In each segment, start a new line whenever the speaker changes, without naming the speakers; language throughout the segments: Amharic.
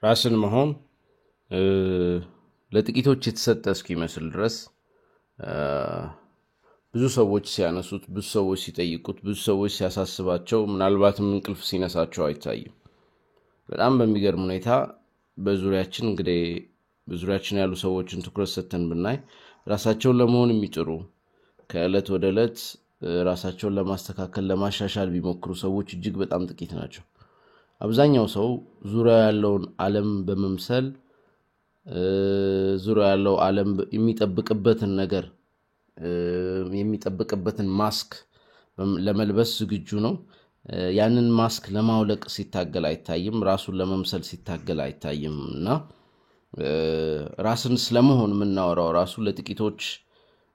ራስን መሆን ለጥቂቶች የተሰጠ እስኪመስል ድረስ ብዙ ሰዎች ሲያነሱት፣ ብዙ ሰዎች ሲጠይቁት፣ ብዙ ሰዎች ሲያሳስባቸው፣ ምናልባትም እንቅልፍ ሲነሳቸው አይታይም። በጣም በሚገርም ሁኔታ በዙሪያችን ያሉ ሰዎችን ትኩረት ሰጥተን ብናይ ራሳቸውን ለመሆን የሚጥሩ ከዕለት ወደ ዕለት ራሳቸውን ለማስተካከል ለማሻሻል ቢሞክሩ ሰዎች እጅግ በጣም ጥቂት ናቸው። አብዛኛው ሰው ዙሪያ ያለውን ዓለም በመምሰል ዙሪያ ያለው ዓለም የሚጠብቅበትን ነገር የሚጠብቅበትን ማስክ ለመልበስ ዝግጁ ነው። ያንን ማስክ ለማውለቅ ሲታገል አይታይም። ራሱን ለመምሰል ሲታገል አይታይም። እና ራስን ስለመሆን የምናወራው ራሱ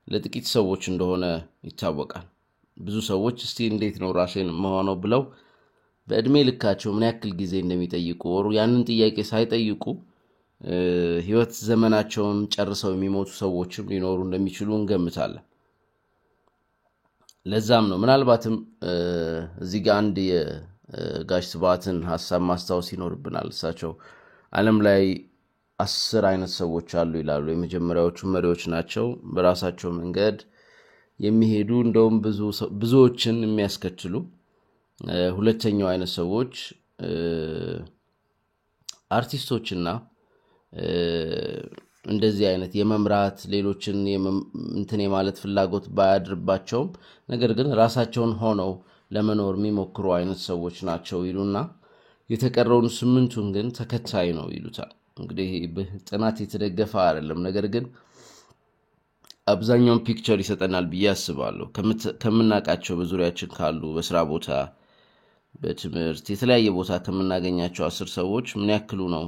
ለጥቂት ሰዎች እንደሆነ ይታወቃል። ብዙ ሰዎች እስቲ እንዴት ነው ራሴን መሆነው ብለው በእድሜ ልካቸው ምን ያክል ጊዜ እንደሚጠይቁ ያንን ጥያቄ ሳይጠይቁ ህይወት ዘመናቸውን ጨርሰው የሚሞቱ ሰዎችም ሊኖሩ እንደሚችሉ እንገምታለን። ለዛም ነው ምናልባትም እዚህ ጋር አንድ የጋሽ ስብሐትን ሐሳብ ማስታወስ ይኖርብናል። እሳቸው ዓለም ላይ 10 አይነት ሰዎች አሉ ይላሉ። የመጀመሪያዎቹ መሪዎች ናቸው፣ በራሳቸው መንገድ የሚሄዱ እንደውም ብዙዎችን የሚያስከትሉ። ሁለተኛው አይነት ሰዎች አርቲስቶችና እንደዚህ አይነት የመምራት ሌሎችን እንትን የማለት ፍላጎት ባያድርባቸውም ነገር ግን ራሳቸውን ሆነው ለመኖር የሚሞክሩ አይነት ሰዎች ናቸው ይሉና የተቀረውን 8ቱን ግን ተከታይ ነው ይሉታል። እንግዲህ በጥናት የተደገፈ አይደለም፣ ነገር ግን አብዛኛውን ፒክቸር ይሰጠናል ብዬ አስባለሁ። ከምናውቃቸው በዙሪያችን ካሉ በስራ ቦታ፣ በትምህርት የተለያየ ቦታ ከምናገኛቸው 10 ሰዎች ምን ያክሉ ነው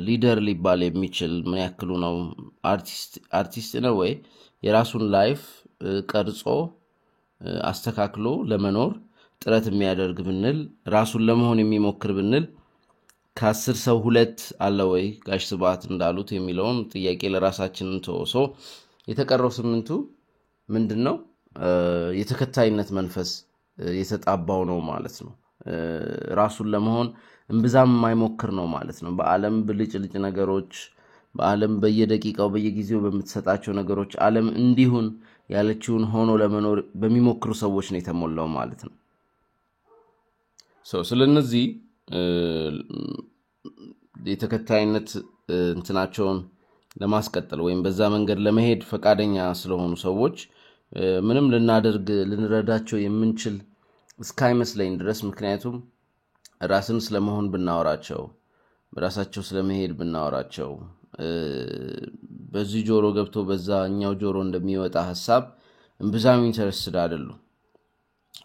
ሊደር ሊባል የሚችል፣ ምን ያክሉ ነው አርቲስት ነው ወይ የራሱን ላይፍ ቀርጾ አስተካክሎ ለመኖር ጥረት የሚያደርግ ብንል፣ ራሱን ለመሆን የሚሞክር ብንል ከ10 ሰው 2 አለ ወይ ጋሽ ስብሐት እንዳሉት የሚለውን ጥያቄ ለራሳችን ተወሶ የተቀረው 8ቱ ምንድነው? የተከታይነት መንፈስ የተጣባው ነው ማለት ነው። ራሱን ለመሆን እምብዛም የማይሞክር ነው ማለት ነው። በዓለም ብልጭልጭ ነገሮች፣ በዓለም በየደቂቃው በየጊዜው በምትሰጣቸው ነገሮች ዓለም እንዲሁን ያለችውን ሆኖ ለመኖር በሚሞክሩ ሰዎች ነው የተሞላው ማለት ነው። ስለነዚህ የተከታይነት እንትናቸውን ለማስቀጠል ወይም በዛ መንገድ ለመሄድ ፈቃደኛ ስለሆኑ ሰዎች ምንም ልንረዳቸው የምንችል እስካይመስለኝ ድረስ፣ ምክንያቱም ራስን ስለመሆን ብናወራቸው፣ በራሳቸው ስለመሄድ ብናወራቸው በዚህ ጆሮ ገብቶ በዛኛው ጆሮ እንደሚወጣ ሐሳብ እምብዛም ኢንተረስትድ አይደሉም።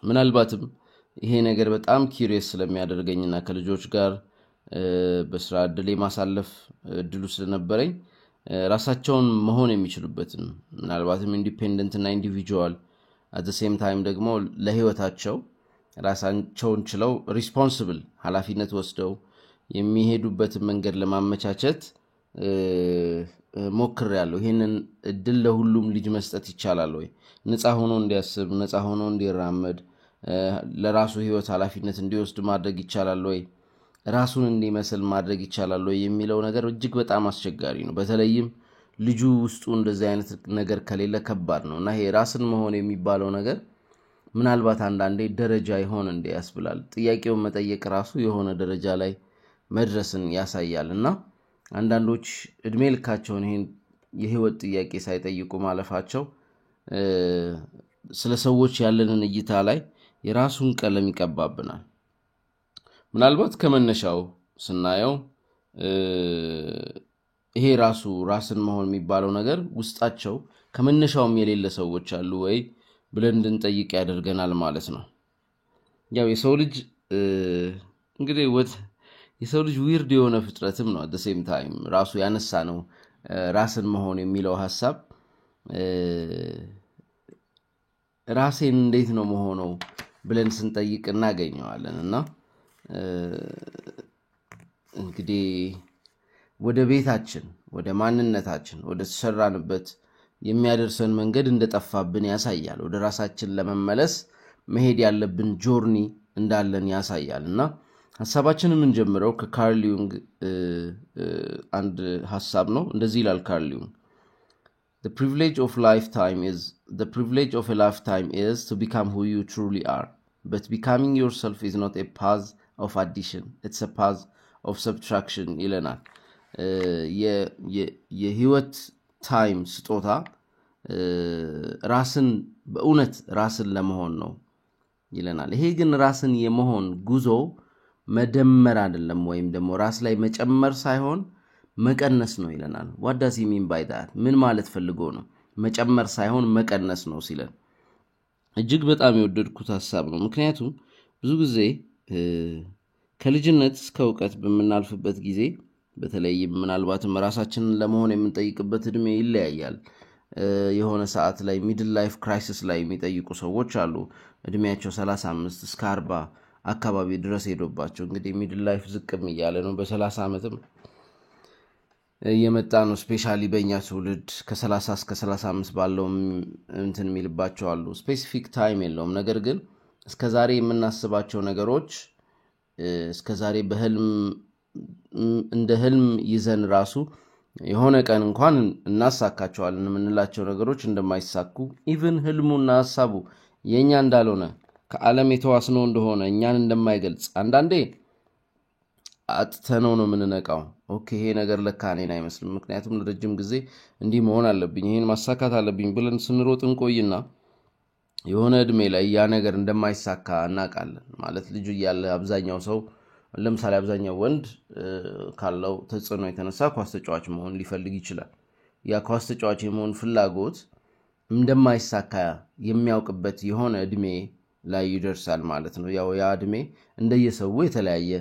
ምናልባትም ይሄ ነገር በጣም ኪሪየስ ስለሚያደርገኝና ከልጆች ጋር በስራ እድል ማሳለፍ እድሉ ስለነበረኝ ራሳቸውን መሆን የሚችሉበትን፣ ምናልባትም ኢንዲፔንደንት እና ኢንዲቪጁዋል at the same time ደግሞ ለህይወታቸው ራሳቸውን ችለው ሪስፖንሲብል ኃላፊነት ወስደው የሚሄዱበትን መንገድ ለማመቻቸት ሞክሬያለሁ። ይሄንን እድል ለሁሉም ልጅ መስጠት ይቻላል ወይ? ነፃ ሆኖ እንዲያስብ፣ ነፃ ሆኖ እንዲራመድ፣ ለራሱ ህይወት ኃላፊነት እንዲወስድ ማድረግ ይቻላል ወይ? ራሱን እንዲመስል ማድረግ ይቻላል ወይ የሚለው ነገር እጅግ በጣም አስቸጋሪ ነው። በተለይም ልጁ ውስጡ እንደዚህ አይነት ነገር ከሌለ ከባድ ነው። እና ይሄ ራስን መሆን የሚባለው ነገር ምናልባት አንዳንዴ ደረጃ ይሆን እንደ ያስብላል። ጥያቄውን መጠየቅ ራሱ የሆነ ደረጃ ላይ መድረስን ያሳያል። እና አንዳንዶች እድሜ ልካቸውን ይሄን የህይወት ጥያቄ ሳይጠይቁ ማለፋቸው ስለ ሰዎች ያለንን እይታ ላይ የራሱን ቀለም ይቀባብናል። ምናልባት ከመነሻው ስናየው ይሄ ራስን መሆን የሚባለው ነገር ውስጣቸው ከመነሻውም የሌለ ሰዎች አሉ ወይ ብለን እንድንጠይቅ ያደርገናል ማለት ነው። ያው የሰው ልጅ እንግዲህ የሰው ልጅ ዊርድ የሆነ ፍጥረትም ነው። at the same time ራሱ ያነሳ ነው ራስን መሆን የሚለው ሐሳብ ራሴን እንዴት ነው መሆነው ብለን ስንጠይቅ እናገኘዋለን። እና እንግዲህ ወደ ቤታችን፣ ወደ ማንነታችን፣ ወደ ተሰራንበት የሚያደርሰን መንገድ እንደጠፋብን ያሳያል። ወደ ራሳችን ለመመለስ መሄድ ያለብን ጆርኒ እንዳለን ያሳያል። እና ሐሳባችንን የምንጀምረው ከካርል ዩንግ አንድ ሐሳብ ነው። እንደዚህ ይላል ካርል ዩንግ The privilege of a lifetime is to become who you truly are. But becoming yourself is not a path of addition. It's a path of subtraction ይለናል። የህይወት ታይም ስጦታ ራስን በእውነት ራስን ለመሆን ነው ይለናል። ይሄ ግን ራስን የመሆን ጉዞ መደመር አይደለም ወይም ደግሞ ራስ ላይ መጨመር ሳይሆን መቀነስ ነው ይለናል። what does he mean by that? ምን ማለት ፈልጎ ነው? መጨመር ሳይሆን መቀነስ ነው ሲለን እጅግ በጣም የወደድኩት ሐሳብ ነው። ምክንያቱም ብዙ ጊዜ ከልጅነት እስከ ዕውቀት በመናልፍበት ጊዜ በተለይ ምናልባትም ራሳችንን ለመሆን የምንጠይቅበት እድሜ ይለያያል። የሆነ ሰዓት ላይ ሚድል ላይፍ ክራይሲስ ላይ የሚጠይቁ ሰዎች አሉ። እድሜያቸው 35 እስከ 40 አካባቢ ድረስ ሄዶባቸው እንግዲህ ሚድል ላይፍ ዝቅም እያለ ነው። በ30 ዓመትም የመጣ ነው። ስፔሻሊ በእኛ ትውልድ ከ30 እስከ 35 ባለው እንትን የሚልባቸው አሉ። ስፔሲፊክ ታይም የለውም። ነገር ግን እስከዛሬ የምናስባቸው ነገሮች እስከዛሬ በህልም እንደ ህልም ይዘን ራሱ የሆነ ቀን እንኳን እናሳካቸዋለን የምንላቸው ነገሮች እንደማይሳኩ ኢቭን ህልሙና ሐሳቡ የኛ እንዳልሆነ ከዓለም የተዋስነው እንደሆነ እኛን እንደማይገልጽ አንዳንዴ አጥተነው ነው የምንነቃው። ኦኬ ይሄ ነገር ለካ እኔን አይመስልም፣ ምክንያቱም ለረጅም ጊዜ እንዲህ መሆን አለብኝ፣ ይሄን ማሳካት አለብኝ ብለን ስንሮጥ እንቆይና የሆነ እድሜ ላይ ያ ነገር እንደማይሳካ እናውቃለን። ማለት ልጅ እያለ አብዛኛው ሰው ለምሳሌ አብዛኛው ወንድ ካለው ተጽዕኖ የተነሳ ኳስ ተጫዋች መሆን ሊፈልግ ይችላል። ያ ኳስ ተጫዋች የመሆን ፍላጎት እንደማይሳካ የሚያውቅበት የሆነ እድሜ ላይ ይደርሳል ማለት ነው። ያው ያ እድሜ እንደየሰው የተለያየ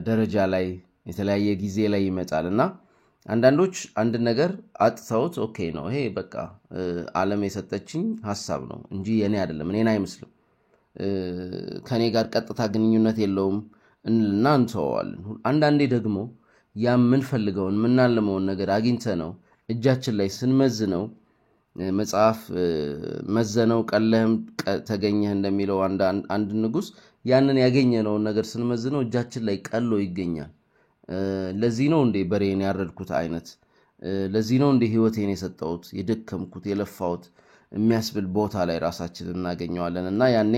ደረጃ ላይ የተለያየ ጊዜ ላይ ይመጣልና አንዳንዶች አንድ ነገር አጥተውት ኦኬ ነው ይሄ በቃ ዓለም የሰጠችኝ ሐሳብ ነው እንጂ የኔ አይደለም፣ እኔን አይመስልም፣ ከኔ ጋር ቀጥታ ግንኙነት የለውም እና እንተዋለን። አንዳንዴ ደግሞ ያ የምንፈልገውን የምናልመውን ነገር አግኝተነው እጃችን ላይ ስንመዝነው መጽሐፍ መዘነው ቀለህም ተገኘህ እንደሚለው አንድ ንጉስ ያንን ያገኘነውን ነገር ስንመዝነው እጃችን ላይ ቀሎ ይገኛል። ለዚህ ነው እንዴ በሬን ያረድኩት አይነት፣ ለዚህ ነው እንዴ ህይወቴን የሰጠሁት የደከምኩት የለፋሁት የሚያስብል ቦታ ላይ ራሳችንን እናገኘዋለን። እና ያኔ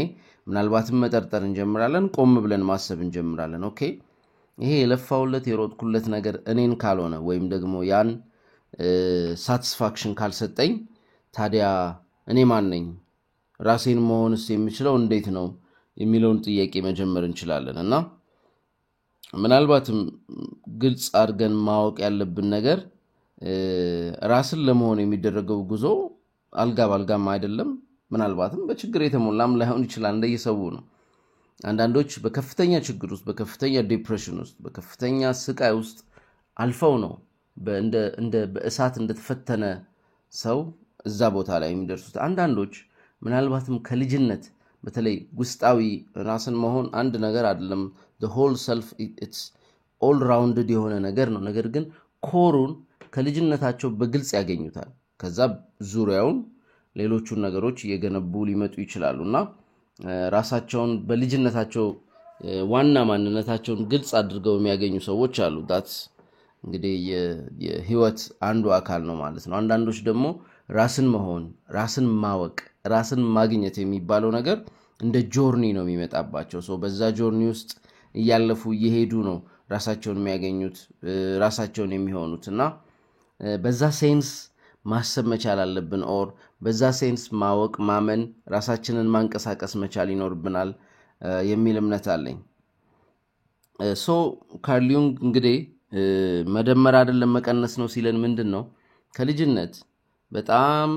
ምናልባትም መጠርጠር እንጀምራለን፣ ቆም ብለን ማሰብ እንጀምራለን። ኦኬ ይሄ የለፋውለት የሮጥኩለት ነገር እኔን ካልሆነ ወይም ደግሞ ያን ሳቲስፋክሽን ካልሰጠኝ ታዲያ እኔ ማን ነኝ? ራሴን መሆንስ የሚችለው እንዴት ነው የሚለውን ጥያቄ መጀመር እንችላለን። እና ምናልባትም ግልጽ አድርገን ማወቅ ያለብን ነገር ራስን ለመሆን የሚደረገው ጉዞ አልጋ ባልጋም አይደለም። ምናልባትም በችግር የተሞላም ላይሆን ይችላል፣ እንደየሰው ነው። አንዳንዶች በከፍተኛ ችግር ውስጥ፣ በከፍተኛ ዲፕሬሽን ውስጥ፣ በከፍተኛ ስቃይ ውስጥ አልፈው ነው እንደ በእሳት እንደተፈተነ ሰው እዛ ቦታ ላይ የሚደርሱት። አንዳንዶች ምናልባትም ከልጅነት በተለይ ውስጣዊ ራስን መሆን አንድ ነገር አይደለም። the whole self it's all rounded የሆነ ነገር ነው። ነገር ግን ኮሩን ከልጅነታቸው በግልጽ ያገኙታል። ከዛ ዙሪያውን ሌሎቹን ነገሮች እየገነቡ ሊመጡ ይችላሉና ራሳቸውን በልጅነታቸው ዋና ማንነታቸውን ግልጽ አድርገው የሚያገኙ ሰዎች አሉ። that's እንግዲህ የህይወት አንዱ አካል ነው ማለት ነው። አንዳንዶች ደግሞ ራስን መሆን፣ ራስን ማወቅ፣ ራስን ማግኘት የሚባለው ነገር እንደ ጆርኒ ነው የሚመጣባቸው። በዛ ጆርኒ ውስጥ እያለፉ እየሄዱ ነው ራሳቸውን የሚያገኙት፣ ራሳቸውን የሚሆኑት። እና በዛ ሴንስ ማሰብ መቻል አለብን። ኦር በዛ ሴንስ ማወቅ፣ ማመን፣ ራሳችንን ማንቀሳቀስ መቻል ይኖርብናል የሚል እምነት አለኝ። ካርል ዩንግ እንግዲህ መደመር አይደለም መቀነስ ነው ሲለን ምንድን ነው? ከልጅነት በጣም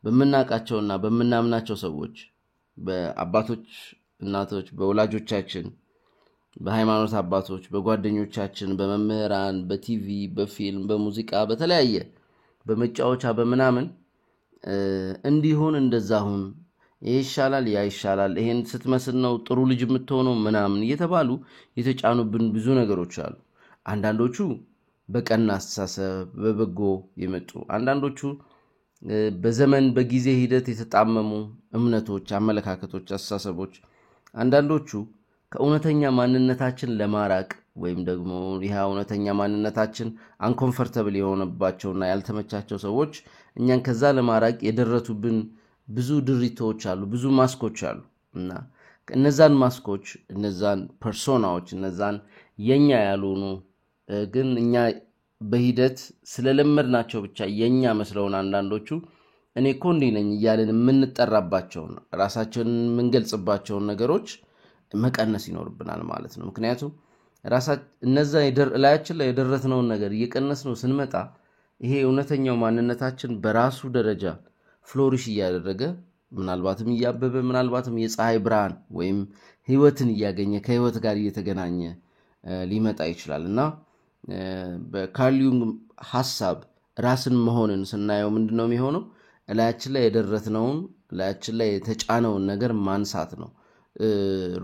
በምናውቃቸውና በምናምናቸው ሰዎች፣ በአባቶች እናቶች፣ በወላጆቻችን፣ በሃይማኖት አባቶች፣ በጓደኞቻችን፣ በመምህራን፣ በቲቪ፣ በፊልም፣ በሙዚቃ፣ በተለያየ በመጫወቻ በምናምን እንዲሁን እንደዛሁን ይሄ ይሻላል ያ ይሻላል ይሄን ስትመስል ነው ጥሩ ልጅ የምትሆነው ምናምን እየተባሉ የተጫኑብን ብዙ ነገሮች አሉ። አንዳንዶቹ በቀና አስተሳሰብ በበጎ የመጡ፣ አንዳንዶቹ በዘመን በጊዜ ሂደት የተጣመሙ እምነቶች፣ አመለካከቶች፣ አስተሳሰቦች፣ አንዳንዶቹ ከእውነተኛ ማንነታችን ለማራቅ ወይም ደግሞ ይህ እውነተኛ ማንነታችን አንኮምፈርተብል የሆነባቸውና ያልተመቻቸው ሰዎች እኛን ከዛ ለማራቅ የደረቱብን ብዙ ድሪቶች አሉ፣ ብዙ ማስኮች አሉ እና እነዛን ማስኮች፣ እነዛን ፐርሶናዎች፣ እነዛን የኛ ያልሆኑ ግን እኛ በሂደት ስለለመድናቸው ብቻ የኛ መስለውን አንዳንዶቹ እኔ እኮ እንዲህ ነኝ እያልን የምንጠራባቸውን ራሳችንን የምንገልጽባቸውን ነገሮች መቀነስ ይኖርብናል ማለት ነው። ምክንያቱም እነዛ ላያችን ላይ የደረስነውን ነገር እየቀነስነው ስንመጣ ይሄ እውነተኛው ማንነታችን በራሱ ደረጃ ፍሎሪሽ እያደረገ ምናልባትም እያበበ ምናልባትም የፀሐይ ብርሃን ወይም ህይወትን እያገኘ ከህይወት ጋር እየተገናኘ ሊመጣ ይችላል እና በካርል ዩንግ ሐሳብ ራስን መሆንን ስናየው ምንድነው የሚሆነው? ላያችን ላይ የደረስነውን ላያችን ላይ የተጫነውን ነገር ማንሳት ነው።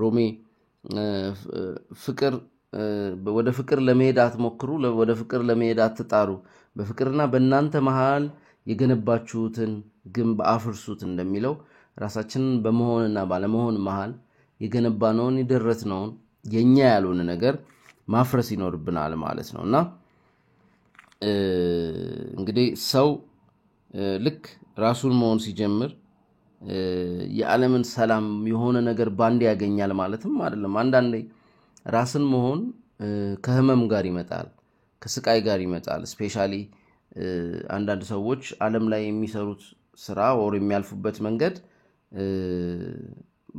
ሮሜ ወደ ፍቅር ለመሄድ አትሞክሩ፣ ወደ ፍቅር ለመሄድ አትጣሩ፣ በፍቅርና በእናንተ መሃል የገነባችሁትን ግንብ አፍርሱት እንደሚለው ራሳችንን በመሆንና ባለመሆን መሃል የገነባነውን የደረስነውን የኛ ያልሆነ ነገር ማፍረስ ይኖርብናል ማለት ነው እና እንግዲህ ሰው ልክ ራሱን መሆን ሲጀምር የዓለምን ሰላም የሆነ ነገር ባንድ ያገኛል ማለትም አይደለም። አንዳንዴ ራስን መሆን ከህመም ጋር ይመጣል፣ ከስቃይ ጋር ይመጣል። ስፔሻሊ አንዳንድ ሰዎች ዓለም ላይ የሚሰሩት ስራ ወር የሚያልፉበት መንገድ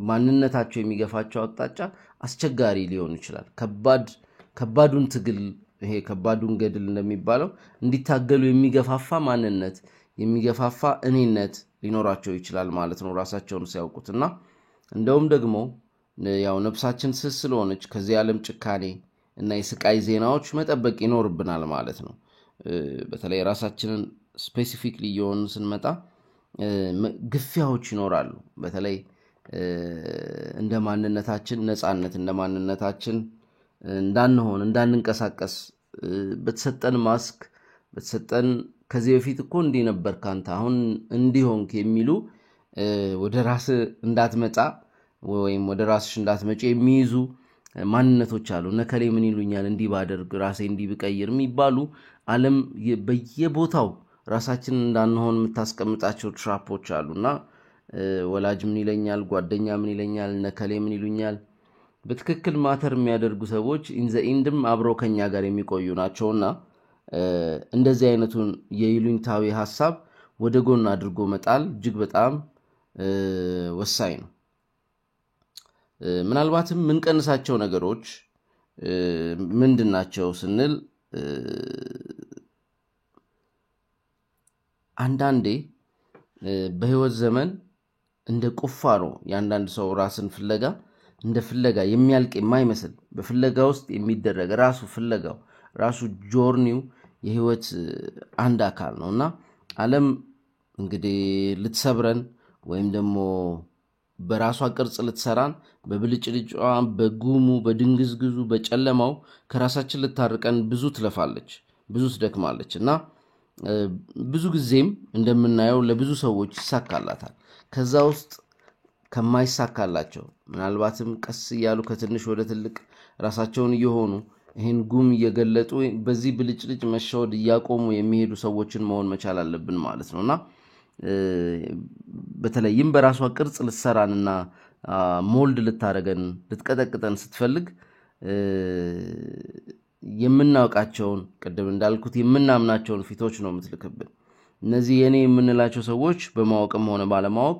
ማንነታቸው የሚገፋቸው አቅጣጫ አስቸጋሪ ሊሆን ይችላል። ከባዱን ትግል ይሄ ከባዱን ገድል እንደሚባለው እንዲታገሉ የሚገፋፋ ማንነት የሚገፋፋ እኔነት ሊኖራቸው ይችላል ማለት ነው ራሳቸውን ሲያውቁትና እንደውም ደግሞ ያው ነፍሳችን ስስ ስለሆነች ከዚህ ዓለም ጭካኔ እና የስቃይ ዜናዎች መጠበቅ ይኖርብናል ማለት ነው። በተለይ ራሳችንን ስፔሲፊክሊ የሆን ስንመጣ ግፊያዎች ይኖራሉ። በተለይ እንደ ማንነታችን ነፃነት እንደ ማንነታችን እንዳንንቀሳቀስ በተሰጠን ማስክ በተሰጠን ከዚህ በፊት እኮ እንዲህ ነበር ካንተ አሁን እንዲሆንክ የሚሉ ወደ ራስ እንዳትመጣ ወይም ወደ ራስሽ እንዳትመጪ የሚይዙ ማንነቶች አሉ። ነከሌ ምን ይሉኛል እንዲህ ባደርግ ራሴ እንዲህ ብቀይር የሚባሉ ዓለም በየቦታው ራሳችንን እንዳንሆን የምታስቀምጣቸው ትራፖች አሉና ወላጅ ምን ይለኛል፣ ጓደኛ ምን ይለኛል፣ ነከሌ ምን ይሉኛል በትክክል ማተር የሚያደርጉ ሰዎች ኢንዘኢንድም አብረው ከኛ ጋር የሚቆዩ ናቸውና እንደዚህ አይነቱን የይሉኝታዊ ሐሳብ ወደ ጎን አድርጎ መጣል እጅግ በጣም ወሳኝ ነው። ምናልባትም ምንቀንሳቸው ነገሮች ምንድናቸው ስንል አንዳንዴ በህይወት ዘመን እንደ ቁፋሮ ያንዳንድ ሰው ራስን ፍለጋ እንደ ፍለጋ የሚያልቅ የማይመስል በፍለጋ ውስጥ የሚደረግ ራሱ ፍለጋው ራሱ ጆርኒው የህይወት አንድ አካል ነውና ዓለም እንግዲህ ልትሰብረን ወይም ደግሞ በራሷ ቅርጽ ልትሰራን በብልጭልጯ በጉሙ በድንግዝግዙ በጨለማው ከራሳችን ልታርቀን ብዙ ትለፋለች፣ ብዙ ትደክማለች እና ብዙ ጊዜም እንደምናየው ለብዙ ሰዎች ይሳካላታል። ከዛ ውስጥ ከማይሳካላቸው ምናልባትም ቀስ እያሉ ከትንሽ ወደ ትልቅ ራሳቸውን እየሆኑ ይህን ጉም እየገለጡ በዚህ ብልጭልጭ መሸወድ እያቆሙ የሚሄዱ ሰዎችን መሆን መቻል አለብን ማለት ነውና በተለይም በራሷ ቅርጽ ልትሰራንና ሞልድ ልታረገን ልትቀጠቅጠን ስትፈልግ የምናውቃቸውን ቅድም እንዳልኩት የምናምናቸውን ፊቶች ነው የምትልክብን። እነዚህ የኔ የምንላቸው ሰዎች በማወቅም ሆነ ባለማወቅ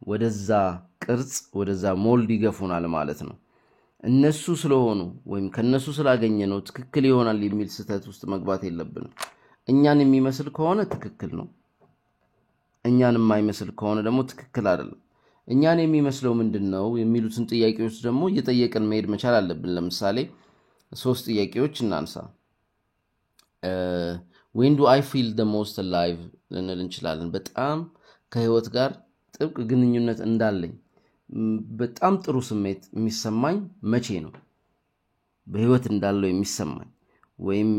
ወደዛ ቅርጽ ወደዛ ሞልድ ይገፉናል ማለት ነው። እነሱ ስለሆኑ ወይም ከነሱ ስላገኘነው ትክክል ይሆናል የሚል ስህተት ውስጥ መግባት የለብንም። እኛን የሚመስል ከሆነ ትክክል ነው፣ እኛን የማይመስል ከሆነ ደግሞ ትክክል አይደለም። እኛን የሚመስለው ምንድነው የሚሉትን ጥያቄዎች ደግሞ እየጠየቅን መሄድ መቻል አለብን። ለምሳሌ 3 ጥያቄዎች እናንሳ። when do I feel the most alive ልንል እንችላለን። በጣም ከህይወት ጋር ጥብቅ ግንኙነት እንዳለኝ በጣም ጥሩ ስሜት የሚሰማኝ መቼ ነው? በህይወት እንዳለው የሚሰማኝ ወይም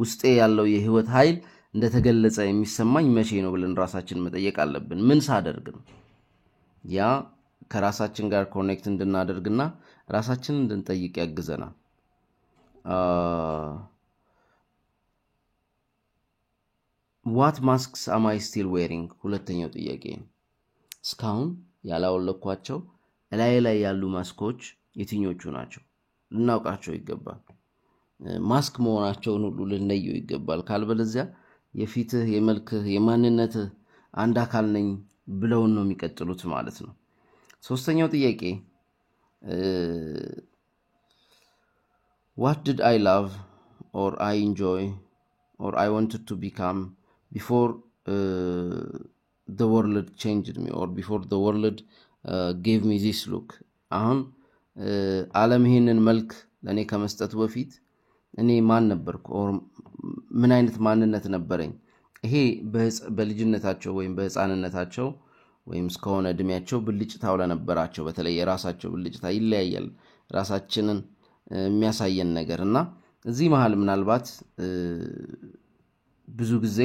ውስጤ ያለው የህይወት ኃይል እንደተገለጸ የሚሰማኝ መቼ ነው ብለን ራሳችንን መጠየቅ አለብን። ምን ሳደርግ ነው? ያ ከራሳችን ጋር ኮኔክት እንድናደርግና ራሳችንን እንድንጠይቅ ያግዘናል። what masks am I still wearing? ሁለተኛው ጥያቄ ነው። እስካሁን ያላወለኳቸው ላይ ያሉ ማስኮች የትኞቹ ናቸው? ልናውቃቸው ይገባል። ማስክ መሆናቸውን ሁሉ ልንለየው ይገባል። ካልበለዚያ የፊትህ የመልክህ የማንነትህ አንድ አካል ነኝ ብለውን ነው የሚቀጥሉት ማለት ነው። ሶስተኛው ጥያቄ what did I love or I enjoy or I wanted to become before the world changed me or before the world gave me this look? አሁን ዓለም ይሄንን መልክ ለኔ ከመስጠቱ በፊት እኔ ማን ነበርኩ or ምን አይነት ማንነት ነበረኝ? ይሄ በልጅነታቸው ወይም በህፃንነታቸው ወይም እስከሆነ እድሜያቸው ብልጭታው ለነበራቸው በተለይ የራሳቸው ብልጭታ ይለያያል ራሳችንን የሚያሳየን ነገርና እዚህ መሃል ምናልባት ብዙ ጊዜ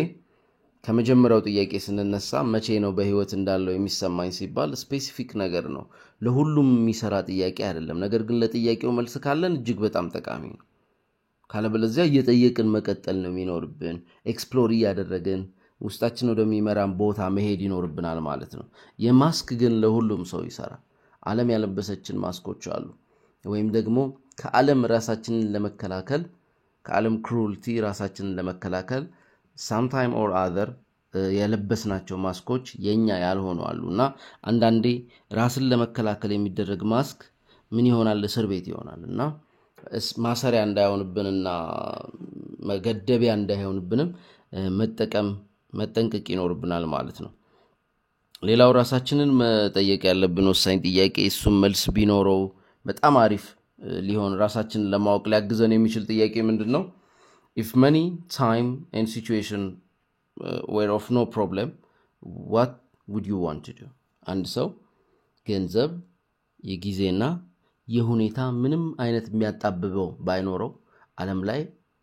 ከመጀመሪያው ጥያቄ ስንነሳ መቼ ነው በህይወት እንዳለው የሚሰማኝ ሲባል ስፔሲፊክ ነገር ነው። ለሁሉም የሚሰራ ጥያቄ አይደለም። ነገር ግን ለጥያቄው መልስ ካለን እጅግ በጣም ጠቃሚ ነው። ካለበለዚያ እየጠየቅን መቀጠል ነው የሚኖርብን። ኤክስፕሎር እያደረግን ውስጣችን ወደሚመራን ቦታ መሄድ ይኖርብናል ማለት ነው። የማስክ ግን ለሁሉም ሰው ይሰራል። ዓለም ያለበሰችን ማስኮች አሉ። ወይም ደግሞ ከዓለም ራሳችንን ለመከላከል ከዓለም ክሩልቲ ራሳችንን ለመከላከል sometime or other ያለበስናቸው ማስኮች የኛ ያልሆኑ አሉና አንዳንዴ ራስን ለመከላከል የሚደረግ ማስክ ምን ይሆናል? እስር ቤት ይሆናልና ማሰሪያ እንዳይሆንብንና መገደቢያ እንዳይሆንብንም መጠንቀቅ ይኖርብናል ማለት ነው። ሌላው ራሳችንን መጠየቅ ያለብን ወሳኝ ጥያቄ እሱም መልስ ቢኖረው በጣም አሪፍ ሊሆን ራሳችንን ለማወቅ ሊያግዘን የሚችል ጥያቄ ምንድነው? if money, time and situation were of no problem, what would you want to do? አንድ ሰው ገንዘብ የጊዜና የሁኔታ ምንም አይነት የሚያጣብበው ባይኖረው ዓለም ላይ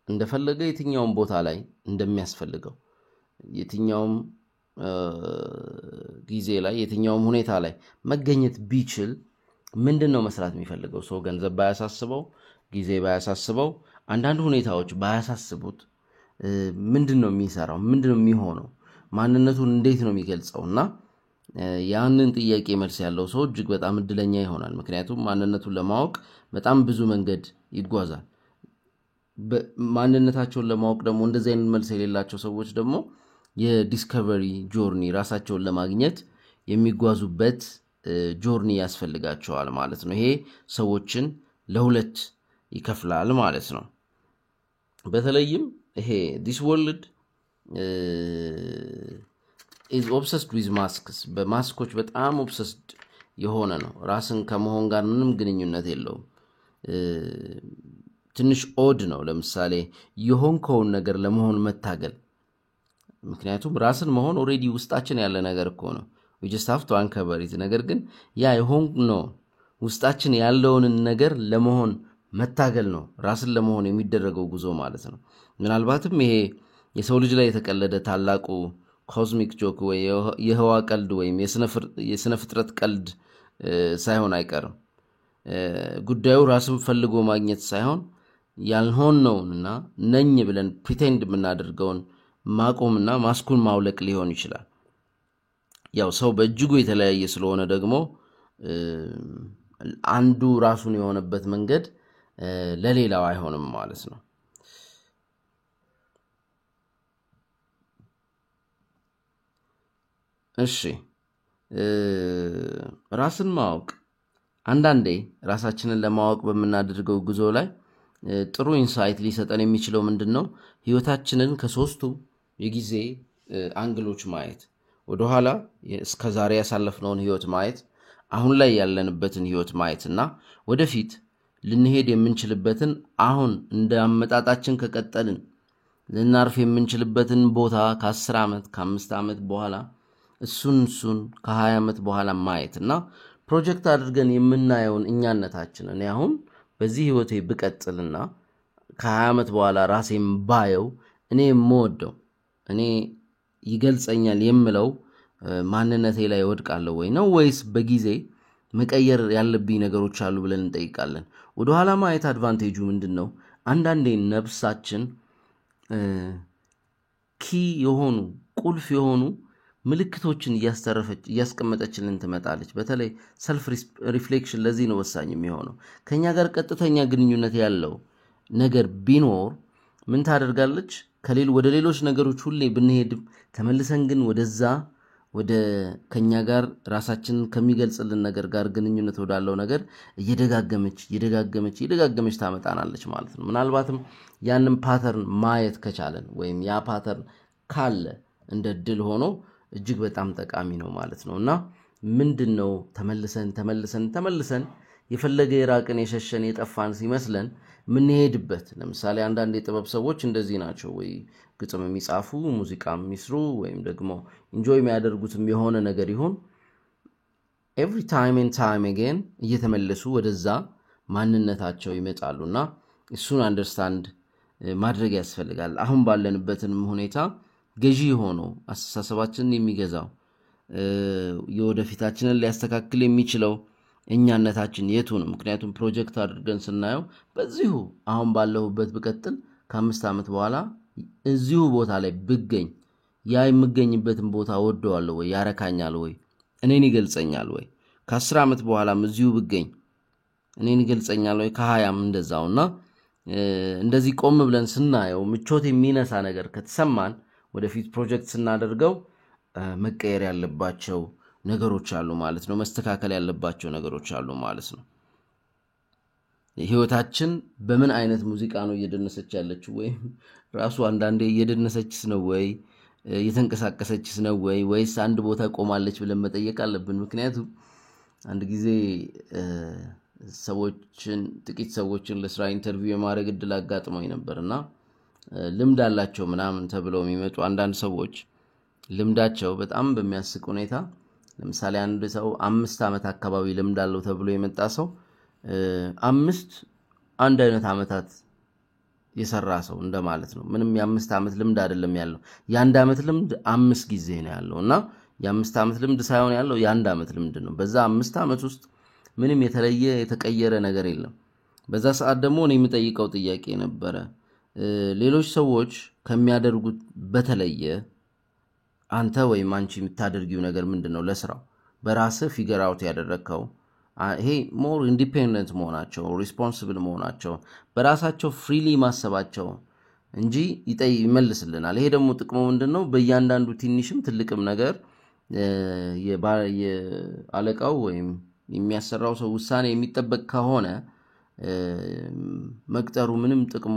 እንደፈለገ የትኛውም ቦታ ላይ እንደሚያስፈልገው የትኛውም ጊዜ ላይ የትኛውም ሁኔታ ላይ መገኘት ቢችል ምንድነው መስራት የሚፈልገው? ሰው ገንዘብ ባያሳስበው ጊዜ ባያሳስበው አንዳንድ ሁኔታዎች ባያሳስቡት ምንድነው የሚሰራው? ምንድነው የሚሆነው? ማንነቱን እንዴት ነው የሚገልጸውና ያንን ጥያቄ መልስ ያለው ሰው እጅግ በጣም እድለኛ ይሆናል። ምክንያቱም ማንነቱን ለማወቅ በጣም ብዙ መንገድ ይጓዛል። ማንነታቸውን ለማወቅ ደግሞ እንደዚህ አይነት መልስ የሌላቸው ሰዎች ደግሞ የዲስከቨሪ ጆርኒ ራሳቸውን ለማግኘት የሚጓዙበት ጆርኒ ያስፈልጋቸዋል ማለት ነው። ይሄ ሰዎችን ለሁለት ይከፍላል ማለት ነው። በተለይም ይሄ this world is obsessed with masks በማስኮች በጣም obsessed የሆነ ነው። ራስን ከመሆን ጋር ምንም ግንኙነት የለውም። ትንሽ ኦድ ነው። ለምሳሌ የሆንከውን ነገር ለመሆን መታገል። ምክንያቱም ራስን መሆን ኦሬዲ ውስጣችን ያለ ነገር እኮ ነው። we just have to uncover it። ነገር ግን ያ የሆንነው ውስጣችን ያለውን ነገር ለመሆን መታገል ነው ራስን ለመሆን የሚደረገው ጉዞ ማለት ነው። ምናልባትም ይሄ የሰው ልጅ ላይ የተቀለደ ታላቁ ኮስሚክ ጆክ ወይ የህዋ ቀልድ ወይም የስነ ፍጥረት ቀልድ ሳይሆን አይቀርም። ጉዳዩ ራስን ፈልጎ ማግኘት ሳይሆን ያልሆነውንና ነኝ ብለን ፕሪቴንድ የምናደርገውን ማቆምና ማስኩን ማውለቅ ሊሆን ይችላል። ያው ሰው በእጅጉ የተለያየ ስለሆነ ደግሞ አንዱ ራሱን የሆነበት መንገድ ለሌላው አይሆንም ማለት ነው። እሺ ራስን ማወቅ አንዳንዴ ራሳችንን ለማወቅ በመናደርገው ጉዞ ላይ ጥሩ ኢንሳይት ሊሰጠን የሚችለው ምንድነው? ህይወታችንን ከሶስቱ የጊዜ አንግሎች ማየት፣ ወደ ኋላ እስከ ዛሬ ያሳለፍነውን ህይወት ማየት፣ አሁን ላይ ያለንበትን ህይወት ማየትና ወደፊት ልንሄድ የምንችልበትን አሁን እንደ አመጣጣችን ከቀጠልን ልናርፍ የምንችልበትን ቦታ ከ10 ዓመት ከ5 ዓመት በኋላ እሱን ከ20 ዓመት በኋላ ማየትና ፕሮጀክት አድርገን የምናየውን እኛነታችን እኔ አሁን በዚህ ህይወቴ ብቀጥልና ከ20 ዓመት በኋላ ራሴን ባየው እኔ የምወደው እኔ ይገልጸኛል የምለው ማንነቴ ላይ ወድቃለሁ ወይ ነው ወይስ በጊዜ መቀየር ያለብኝ ነገሮች አሉ ብለን እንጠይቃለን። ወደ ኋላ ማየት አድቫንቴጁ ምንድነው? አንዳንዴ ነፍሳችን ኪ የሆኑ ቁልፍ የሆኑ ምልክቶችን እያስቀመጠችልን ትመጣለች። በተለይ ሰልፍ ሪፍሌክሽን ለዚህ ነው ወሳኝ የሚሆነው። ከኛ ጋር ቀጥተኛ ግንኙነት ያለው ነገር ቢኖር ምን ታደርጋለች? ወደ ሌሎች ነገሮች ሁሌ ብንሄድም ተመልሰን ግን ወደዛ ወደ ከኛ ጋር ራሳችንን ከሚገልጽልን ነገር ጋር ግንኙነት ወዳለው ነገር እየደጋገመች ታመጣናለች ማለት ነው። ምናልባትም ያንን ፓተርን ማየት ከቻለን ወይም ያ ፓተርን ካለ እንደ ድል ሆኖ እጅግ በጣም ጠቃሚ ነው ማለት ነው። እና ምንድነው ተመልሰን የፈለገ የራቅን የሸሸን የጠፋን ሲመስለን ምንሄድበት። ለምሳሌ አንዳንድ የጥበብ ሰዎች እንደዚህ ናቸው። ወይ ግጥም የሚጻፉ ሙዚቃ የሚስሩ ወይም ደግሞ ኢንጆይ የሚያደርጉትም የሆነ ነገር ይሁን ኤቭሪ ታይም ኤንድ ታይም አጌን እየተመለሱ ወደዛ ማንነታቸው ይመጣሉና እሱን አንደርስታንድ ማድረግ ያስፈልጋል። አሁን ባለንበትንም ሁኔታ ገዢ ሆኖ አስተሳሰባችንን የሚገዛው የወደፊታችንን ሊያስተካክል የሚችለው እኛነታችን የቱ ነው? ምክንያቱም ፕሮጀክት አድርገን ስናየው በዚሁ አሁን ባለሁበት ብቀጥል ከ5 ዓመት በኋላ እዚሁ ቦታ ላይ ብገኝ ያ የምገኝበትን ቦታ ወደዋለሁ ወይ? ያረካኛል ወይ? እኔን ይገልጸኛል ወይ? ከ10 ዓመት በኋላም እዚሁ ብገኝ እኔን ይገልጸኛል ወይ? ከ20ም እንደዛውና እንደዚህ ቆም ብለን ስናየው ምቾት የሚነሳ ነገር ከተሰማን ወደፊት ፕሮጀክት ስናደርገው መቀየር ያለባቸው ነገሮች አሉ ማለት ነው። መስተካከል ያለባቸው ነገሮች አሉ ማለት ነው። ህይወታችን በምን አይነት ሙዚቃ ነው እየደነሰች ያለችው? ወይ ራሱ አንዳንዴ እየደነሰችስ ነው ወይ እየተንቀሳቀሰችስ ነው ወይስ አንድ ቦታ ቆማለች ብለን መጠየቅ አለብን። ምክንያቱም አንድ ጊዜ ጥቂት ሰዎችን ለስራ ኢንተርቪው የማድረግ እድል አጋጥሞኝ ነበርና ልምድ አላቸው ምናምን ተብለው የሚመጡ አንዳንድ ሰዎች ልምዳቸው በጣም በሚያስቅ ሁኔታ ለምሳሌ አንድ ሰው 5 ዓመት አካባቢ ልምድ አለው ተብሎ የመጣ ሰው 5 አንድ አይነት ዓመታት የሰራ ሰው እንደማለት ነው። ምንም የ5 ዓመት ልምድ አይደለም ያለው፣ የ1 ዓመት ልምድ 5 ጊዜ ነው ያለውና የ5 ዓመት ልምድ ሳይሆን ያለው የ1 ዓመት ልምድ ነው። በዛ 5 ዓመት ውስጥ ምንም የተቀየረ ነገር የለም። በዛ ሰዓት ደግሞ እኔ የምጠይቀው ጥያቄ ነበረ፣ ሌሎች ሰዎች ከሚያደርጉት በተለየ አንተ ወይም አንቺ የምታደርጊው ነገር ምንድነው? ለስራው በራስህ ፊገር አውት ያደረከው ይሄ ሞር ኢንዲፔንደንት መሆናቸው፣ ሪስፖንሲብል መሆናቸው፣ በራሳቸው ፍሪሊ ማሰባቸው እንጂ ይመልስልናል። ይሄ ደግሞ ጥቅሙ ምንድነው? በእያንዳንዱ ትንሽም ትልቅም ነገር የአለቃው ወይም የሚያሰራው ሰው ውሳኔ የሚጠበቅ ከሆነ መቅጠሩ ምንም ጥቅሙ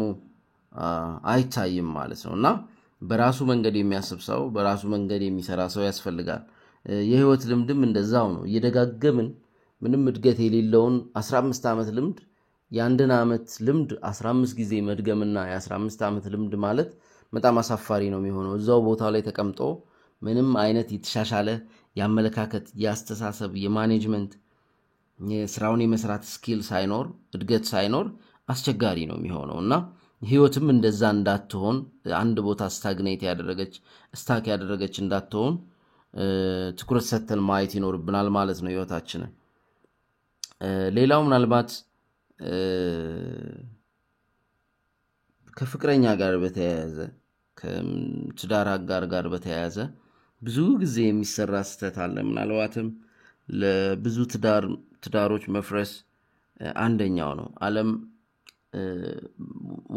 አይታይም ማለት ነውና በራሱ መንገድ የሚያስብ ሰው፣ በራሱ መንገድ የሚሰራ ሰው ያስፈልጋል። የህይወት ልምድም እንደዛው ነው። እየደጋገምን ምንም እድገት የሌለውን 15 ዓመት ልምድ የአንድን ዓመት ልምድ 15 ጊዜ መድገምና የ15 ዓመት ልምድ ማለት በጣም አሳፋሪ ነው የሚሆነው። እዛው ቦታው ላይ ተቀምጦ ምንም አይነት የተሻሻለ የአመለካከት፣ የአስተሳሰብ፣ የማኔጅመንት የስራውን የመስራት ስኪል ሳይኖር እድገት ሳይኖር አስቸጋሪ ነው የሚሆነውና ህይወትም እንደዛ እንዳትሆን አንድ ቦታ ስታክ ያደረገች እንዳትሆን ትኩረት ሰጥተን ማየት ይኖርብናል ማለት ነው ህይወታችንን። ሌላው ምናልባት ከፍቅረኛ ጋር በተያያዘ ከትዳር አጋር ጋር በተያያዘ ብዙ ጊዜ የሚሰራ ስህተት አለ። ምናልባትም ለብዙ ትዳሮች መፍረስ አንደኛው ነው። ዓለም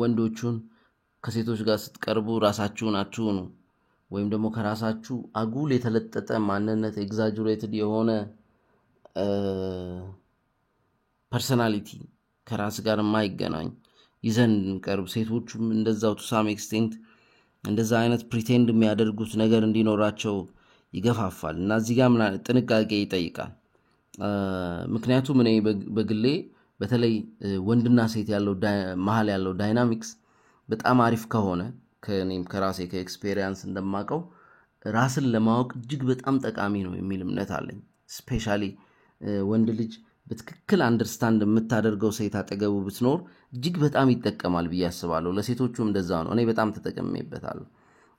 ወንዶቹን ከሴቶች ጋር ስትቀርቡ ራሳችሁን አትሁኑ ወይም ደግሞ ከራሳችሁ አጉል የተለጠጠ ማንነት ኤግዛጀሬትድ የሆነ ፐርሰናሊቲ ከራስ ጋር የማይገናኝ ይዘን እንቀርብ። ሴቶቹም እንደዛው to some extent እንደዛ አይነት ፕሪቴንድ የሚያደርጉት ነገር እንዲኖራቸው ይገፋፋል እና እዚህ ጋር ጥንቃቄ ይጠይቃል። ምክንያቱም እኔ በግሌ በተለይ ወንድና ሴት ያለው መሃል ያለው ዳይናሚክስ በጣም አሪፍ ከሆነ ከኔም ከራሴ ከኤክስፒሪየንስ እንደማቀው ራስን ለማወቅ እጅግ በጣም ጠቃሚ ነው የሚል እምነት አለኝ። ስፔሻሊ ወንድ ልጅ በትክክል አንደርስታንድ የምታደርገው ሴት አጠገቡ ብትኖር እጅግ በጣም ይጠቀማል ብዬ አስባለሁ። ለሴቶቹም እንደዛ ነው። እኔ በጣም ተጠቅሜበታለሁ።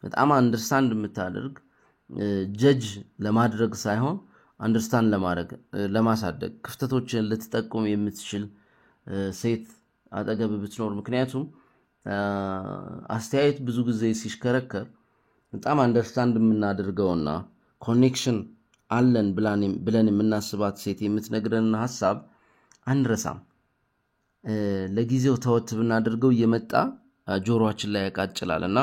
በጣም አንደርስታንድ የምታደርግ ጀጅ ለማድረግ ሳይሆን አንደርስታንድ ለማድረግ ለማሳደግ ክፍተቶችን ልትጠቁም የምትችል ሴት አጠገብ ብትኖር ምክንያቱም አስተያየት ብዙ ጊዜ ሲሽከረከር በጣም አንደርስታንድ የምናደርገውና ኮኔክሽን አለን ብለን የምናስባት ሴት የምትነግረን ሐሳብ አንረሳም ለጊዜው ተወት ብናደርገው እየመጣ ጆሮአችን ላይ ያቃጭላልና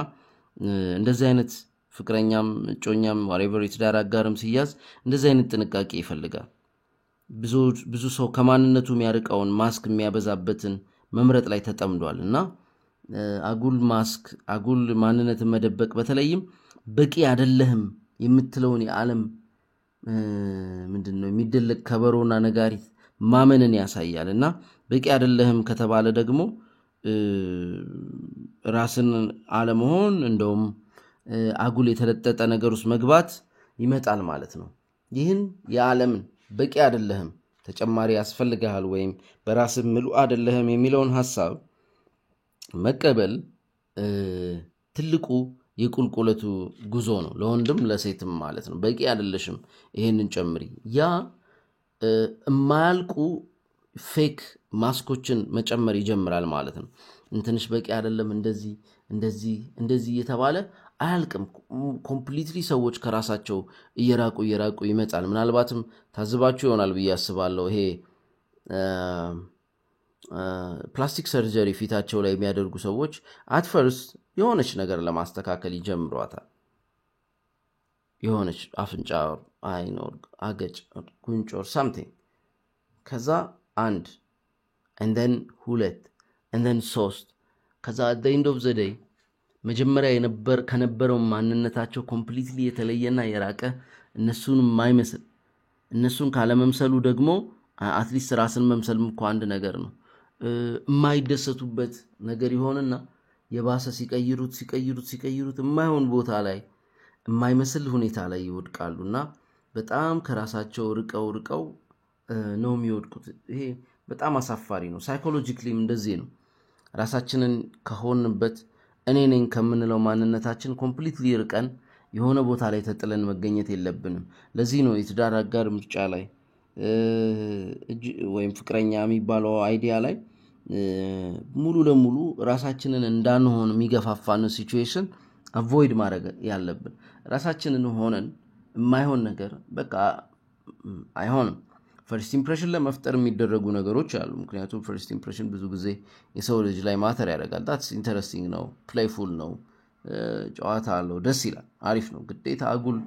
እንደዚህ አይነት ፍቅረኛም ጮኛም whatever የትዳር አጋርም ሲያዝ እንደዚህ አይነት ጥንቃቄ ይፈልጋል ብዙ ሰው ከማንነቱ የሚያርቀውን ማስክ የሚያበዛበትን መምረጥ ላይ ተጠምዷልና አጉል ማስክ አጉል ማንነትን መደበቅ በተለይም በቂ አይደለህም የምትለውን የዓለም ምንድነው የሚደለቅ ከበሮና ነጋሪት ማመንን ያሳያልና በቂ አይደለህም ከተባለ ደግሞ ራስን አለመሆን እንደውም አጉል የተለጠጠ ነገር ውስጥ መግባት ይመጣል ማለት ነው ይህን የዓለምን በቂ አይደለህም ተጨማሪ ያስፈልጋል ወይም በራስ ምሉ አይደለህም የሚለውን ሐሳብ መቀበል ትልቁ የቁልቁለቱ ጉዞ ነው ለወንድም ለሴትም ማለት ነው በቂ አይደለሽም ይሄንን ጨምሪ ያ ማልቁ ፌክ ማስኮችን መጨመር ይጀምራል ማለት ነው እንትንሽ በቂ አይደለም እንደዚህ የተባለ አያልቅም ኮምፕሊትሊ ሰዎች ከራሳቸው እየራቁ ይመጣል ምናልባትም ታዝባችሁ ይሆናል ብዬ አስባለሁ ይሄ ፕላስቲክ ሰርጀሪ ፊታቸው ላይ የሚያደርጉ ሰዎች at first የሆነች ነገር ለማስተካከል ይጀምሯታል የሆነች አፍንጫ አይኖር አገጭ ጉንጭ or something ከዛ አንድ and then ሁለት and then ሶስት ከዛ at the end of the day መጀመሪያ ከነበረው ማንነታቸው ኮምፕሊትሊ የተለየና የራቀ እነሱን የማይመስል እነሱን ካለመምሰሉ ደግሞ አትሊስት ራስን መምሰልም እኮ አንድ ነገር ነው የማይደሰቱበት ነገር ይሆንና የባሰ ሲቀይሩት የማይሆን ቦታ ላይ የማይመስል ሁኔታ ላይ ይወድቃሉና በጣም ከራሳቸው ርቀው ነው የሚወድቁት ይሄ በጣም አሳፋሪ ነው ሳይኮሎጂካሊም እንደዚህ ነው ራሳችንን ከሆንበት እኔ ነኝ ከምንለው ማንነታችን ኮምፕሊትሊ ርቀን የሆነ ቦታ ላይ ተጥለን መገኘት የለብንም ለዚህ ነው የትዳር አጋር ምርጫ ላይ ወይም ፍቅረኛ የሚባለው አይዲያ ላይ ሙሉ ለሙሉ ራሳችንን እንዳንሆን የሚገፋፋን ሲቹዌሽን አቮይድ ማድረግ ያለብን ራሳችንን ሆነን የማይሆን ነገር በቃ አይሆንም ፈርስት ኢምፕሬሽን ለመፍጠር የሚደረጉ ነገሮች አሉ ምክንያቱም ፈርስት ኢምፕሬሽን ብዙ ጊዜ የሰው ልጅ ላይ ማተር ያደርጋል that's interesting ነው playful ነው ጨዋታ አለው ደስ ይላል አሪፍ ነው ግዴታ አጉል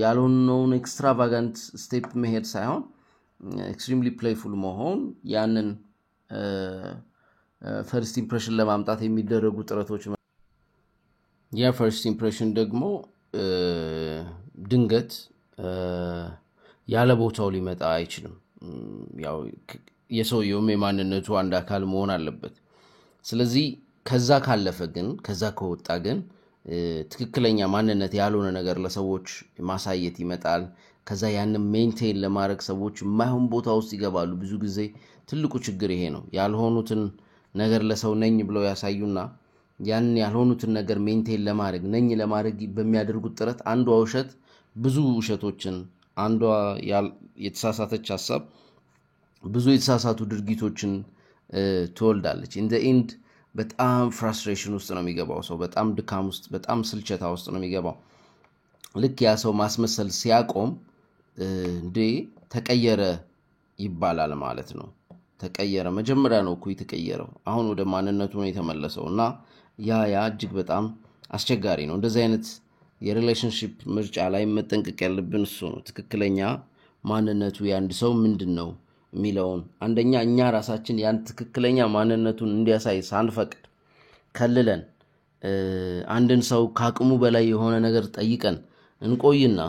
ያልሆነውን ኤክስትራቫጋንት ስቴፕ መሄድ ሳይሆን extremely playful መሆን ያንን ፈርስት ኢምፕሬሽን ለማምጣት የሚደረጉ ጥረቶች ያ ፈርስት ኢምፕሬሽን ደግሞ ድንገት ያለ ቦታው ሊመጣ አይችልም ያው የሰውየው የማንነቱ አንድ አካል መሆን አለበት ስለዚህ ከዛ ከወጣ ግን ትክክለኛ ማንነት ያልሆነ ነገር ለሰዎች ማሳየት ይመጣል ከዛ ያንን ሜንቴን ለማድረግ ሰዎች የማይሆን ቦታ ውስጥ ይገባሉ ብዙ ጊዜ ትልቁ ችግር ይሄ ነው ያልሆኑትን ነገር ለሰው ነኝ ብለው ያሳዩና ያን ያልሆኑትን ነገር ሜንቴን ለማድረግ በሚያደርጉት ጥረት አንዷ ውሸት ብዙ ውሸቶችን አንዷ የተሳሳተች ሐሳብ ብዙ የተሳሳቱ ድርጊቶችን ትወልዳለች in the end በጣም ፍራስትሬሽን ውስጥ ነው የሚገባው ሰው በጣም ድካም ውስጥ በጣም ስልቸታ ውስጥ ነው የሚገባው ልክ ያ ሰው ማስመሰል ሲያቆም እንዴ ተቀየረ ይባላል ማለት ነው ተቀየረ መጀመሪያ ነው እኮ የተቀየረው አሁን ወደ ማንነቱ ነው የተመለሰውና ያ እጅግ በጣም አስቸጋሪ ነው እንደዚህ አይነት የሪሌሽንሺፕ ምርጫ ላይ መጠንቀቅ ያለብን እሱ ነው ትክክለኛ ማንነቱ ያንድ ሰው ምንድነው የሚለውን አንደኛ እኛ ራሳችን ያን ትክክለኛ ማንነቱን እንዲያሳይ ሳንፈቅድ ከልለን አንድን ሰው ካቅሙ በላይ የሆነ ነገር ጠይቀን እንቆይና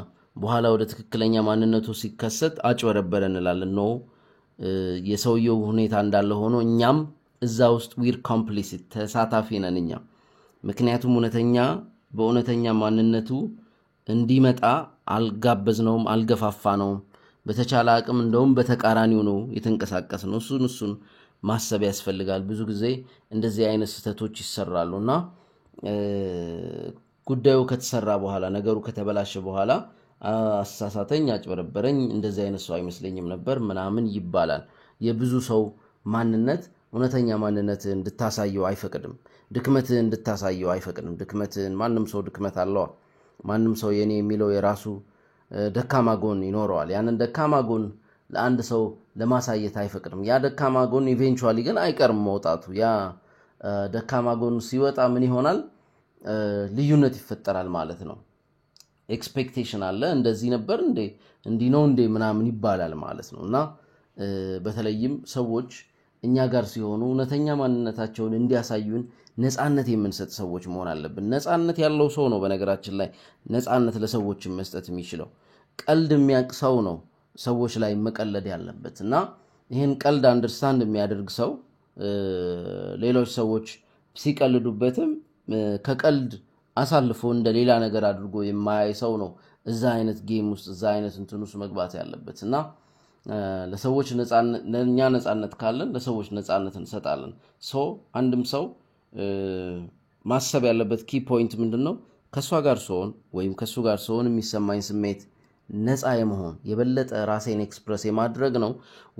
በኋላ ወደ ትክክለኛ ማንነቱ ሲከሰት አጭበረበረን እንላለን ነው የሰውየው ሁኔታ እንዳለ ሆኖ እኛም እዛ ውስጥ we're complicit ተሳታፊ ነን እኛ ምክንያቱም በእውነተኛ ማንነቱ እንዲመጣ አልጋበዝነውም አልገፋፋነውም በተቻለ አቅም እንደውም በተቃራኒው ነው የተንቀሳቀስነው እሱን ማሰብ ያስፈልጋል ብዙ ጊዜ እንደዚህ አይነት ስህተቶች ይሰራሉና ጉዳዩ ከተሰራ በኋላ ነገሩ ከተበላሸ በኋላ አሳሳተኝ አጭበረበረኝ እንደዚህ አይነት ሰው አይመስለኝም ነበር ምናምን ይባላል የብዙ ሰው ማንነት እውነተኛ ማንነት እንድታሳየው አይፈቅድም ድክመትህን እንድታሳየው አይፈቅድም ድክመትህን ማንንም ሰው ድክመት አለው ማንንም ሰው የኔ የሚለው የራሱ ደካማ ጎን ይኖረዋል ያንን ደካማ ጎን ለአንድ ሰው ለማሳየት አይፈቅድም ያ ደካማ ጎን ኢቬንቹዋሊ ግን አይቀርም መውጣቱ ያ ደካማ ጎን ሲወጣ ምን ይሆናል ልዩነት ይፈጠራል ማለት ነው ኤክስፔክቴሽን አለ እንደዚህ ነበር እንዴ ነው እንዴ ምናምን ይባላል ማለት ነውና በተለይም ሰዎች እኛ ጋር ሲሆኑ እውነተኛ ማንነታቸውን እንዲያሳዩን ነፃነት የምንሰጥ ሰዎች መሆን አለብን ነፃነት ያለው ሰው ነው በነገራችን ላይ ነፃነት ለሰዎች መስጠት የሚችለው ቀልድ የሚያውቅ ሰው ነው ሰዎች ላይ መቀለድ ያለበትና ይሄን ቀልድ አንደርስታንድ የሚያደርግ ሰው ሌሎች ሰዎች ሲቀልዱበትም ከቀልድ አሳልፎ እንደ ሌላ ነገር አድርጎ የማያይ ሰው ነው እዛ አይነት ጌም ውስጥ እዛ አይነት እንትን ውስጥ መግባት ያለበትና ለሰዎች ነፃነት ለኛ ነፃነት ካለን ለሰዎች ነፃነት እንሰጣለን አንድም ሰው ማሰብ ያለበት ኪ ፖይንት ምንድነው ከሷ ጋር ሰውን ወይም ከሱ ጋር ሰውን የሚሰማኝ ስሜት ነፃ የመሆን የበለጠ ራሴን ኤክስፕረስ የማድረግ ነው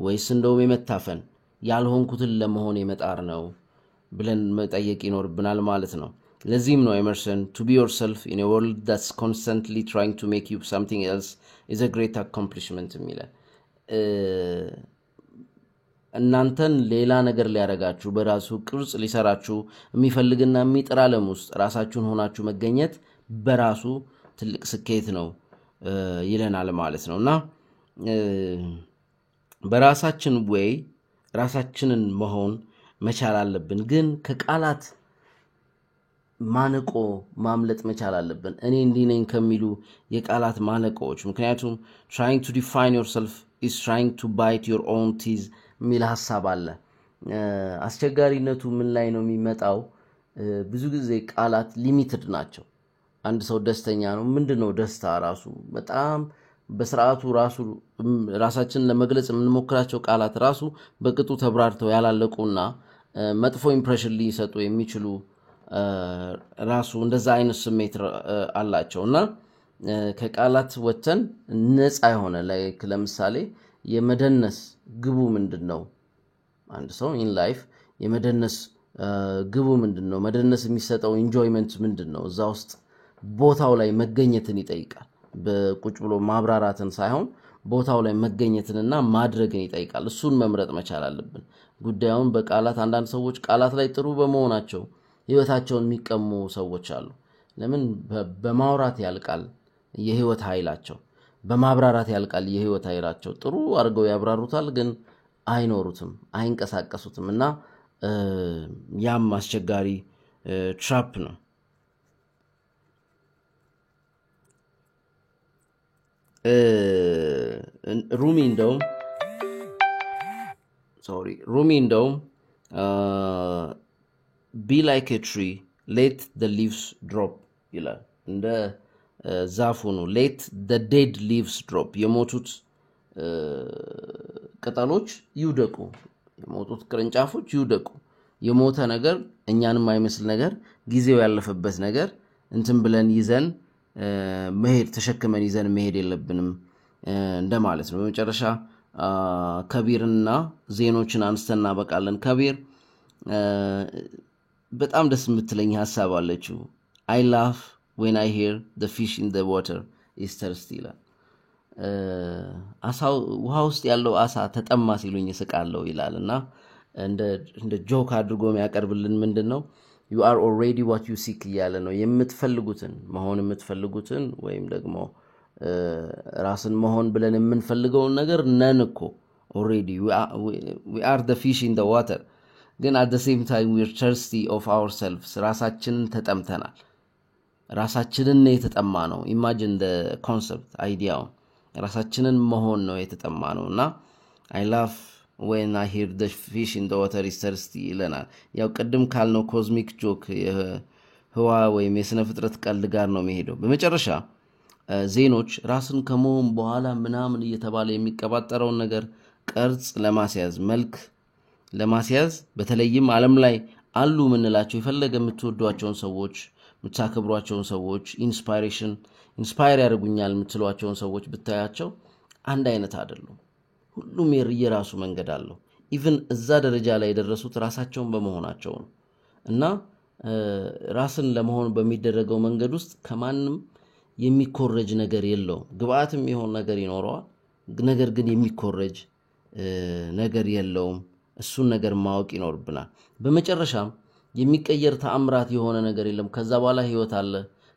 ወይስ እንደውም የመታፈን ያልሆንኩትን ለመሆን የመጣር ነው ብለን መጠየቅ ይኖርብናል ማለት ነው ለዚህም ነው ኤመርሰን to be yourself in a world that's constantly trying to make you something else is a great accomplishment የሚለው እናንተን ሌላ ነገር ሊያረጋችሁ በራሱ ቅርጽ ሊሰራችሁ የሚፈልግና የሚጥር ዓለም ውስጥ ራሳችሁን ሆናችሁ መገኘት በራሱ ትልቅ ስኬት ነው ይለናል ማለት ነውና በራሳችን ወይ ራሳችንን መሆን መቻል አለብን ግን ከቃላት ማነቆ ማምለጥ መቻል አለብን እኔ እንዲነኝ ከሚሉ የቃላት ማነቆዎች ምክንያቱም trying to define yourself is trying to bite your own teeth ሚል ሐሳብ አለ አስቸጋሪነቱ ምን ላይ ነው የሚመጣው ብዙ ጊዜ ቃላት ሊሚትድ ናቸው አንድ ሰው ደስተኛ ነው ምንድነው ደስታ ራሱ በጣም በስርዓቱ ራሳችንን ለመግለጽ የምንሞክራቸው ቃላት ራሱ በቅጡ ተብራርተው ያላለቁና መጥፎ ኢምፕሬሽን ሊሰጡ የሚችሉ ራሱ እንደዛ አይነት ስሜት አላቸውና ከቃላት ወተን ነፃ የሆነ ላይክ ለምሳሌ የመደነስ ግቡ ምንድነው አንድ ሰው in life የመደነስ ግቡ ምንድነው መደነስ የሚሰጠው ኢንጆይመንት ምንድነው እዛ ውስጥ ቦታው ላይ መገኘትን ይጠይቃል በቁጭ ብሎ ማብራራትን ሳይሆን ቦታው ላይ መገኘትንና ማድረግን ይጠይቃል እሱን መምረጥ መቻል አለብን ጉዳዩን በቃላት አንዳንድ ሰዎች ቃላት ላይ ጥሩ በመሆናቸው ህይወታቸውን የሚቀሙ ሰዎች አሉ ለምን በማውራት ያልቃል የህይወት ኃይላቸው በማብራራት ያልቃል የህይወት ኃይላቸው ጥሩ አርገው ያብራሩታል ግን አይኖሩትም አይንቀሳቀሱትም እና ያም አስቸጋሪ ትራፕ ነው ሩሚ እንደውም be like a tree let the leaves drop ይላል እንደ ዛፉ ነው let the dead leaves drop የሞቱት ቅጠሎች ይውደቁ የሞቱት ቅርንጫፎች ይውደቁ የሞተ ነገር እኛንም አይመስል ነገር ጊዜው ያለፈበት ነገር እንትን ብለን ይዘን መሄድ ተሸክመን ይዘን መሄድ የለብንም እንደማለት ነው በመጨረሻ ከቢርና ዜኖችን አንስተና በቃለን ከቢር በጣም ደስ የምትለኝ ሐሳብ አለችው I laugh when I hear the fish in the water is thirsty አሳው ውሃ ውስጥ ያለው አሳ ተጠማ ሲሉኝ ስቃለው ይላልና እንደ ጆክ አድርጎ የሚያቀርብልን ምንድነው you are already what you seek ያለ ነው የምትፈልጉትን መሆን የምትፈልጉትን ወይም ደግሞ ራስን መሆን ብለን የምንፈልገው ነገር ነን እኮ already we are the fish in the water ግን at the same time we are thirsty of ourselves ራሳችንን ተጠምተናል ራሳችንን ነው የተጠማ ነው imagine the concept idea ራሳችንን መሆን ነው የተጠማ ነውና I laugh when I hear the fish in the water is thirsty ይለናል ያው ቀድም ካልነው ኮዝሚክ ጆክ ህዋ ወይም የስነ ፍጥረት ቀልድ ጋር ነው የሚሄደው በመጨረሻ ዜኖች ራስን ከመሆን በኋላ ምናምን እየተባለ የሚቀባጠረውን ነገር ቅርጽ ለማስያዝ መልክ ለማስያዝ በተለይም ዓለም ላይ አሉ ምንላቸው የፈለገ የምትወዷቸውን ሰዎች የምታከብሯቸውን ሰዎች ኢንስፓይሬሽን ኢንስፓየር ያደርጉኛል የምትሏቸውን ሰዎች ብታያቸው አንድ አይነት አይደሉም። ሁሉም የራሱ መንገድ አለው። ኢቭን እዛ ደረጃ ላይ የደረሱት ራሳቸውን በመሆናቸው ነው። እና ራስን ለመሆን በሚደረገው መንገድ ውስጥ ከማንም የሚኮረጅ ነገር የለውም። ግብአትም የሆነ ነገር ይኖረዋል፣ ነገር ግን የሚኮረጅ ነገር የለውም። እሱን ነገር ማወቅ ይኖርብናል። በመጨረሻም የሚቀየር ተአምራት የሆነ ነገር የለም። ከዛ በኋላ ህይወት አለ።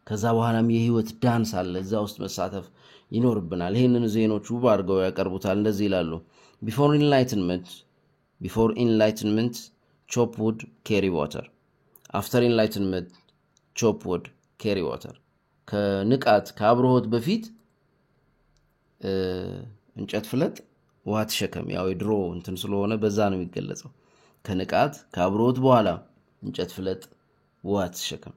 ከዛ በኋላም የህይወት ዳንስ አለ። እዛ ውስጥ መሳተፍ ይኖርብናል። ይህንን ዜኖች ውብ አድርገው ያቀርቡታል። እንደዚህ ይላሉ። ቢፎር ኢንላይትንመንት ቾፕ ውድ ካሪ ዋተር፣ አፍተር ኢንላይትንመንት ቾፕ ውድ ካሪ ዋተር። ከንቃት ከአብርሆት በፊት እንጨት ፍለጥ ውሃ ተሸከም። ያው የድሮ እንትን ስለሆነ በዛ ነው የሚገለጸው። ከንቃት ከአብርሆት በኋላ እንጨት ፍለጥ ውሃ ተሸከም።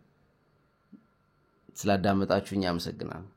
ስላዳመጣችሁኝ አመሰግናለሁ።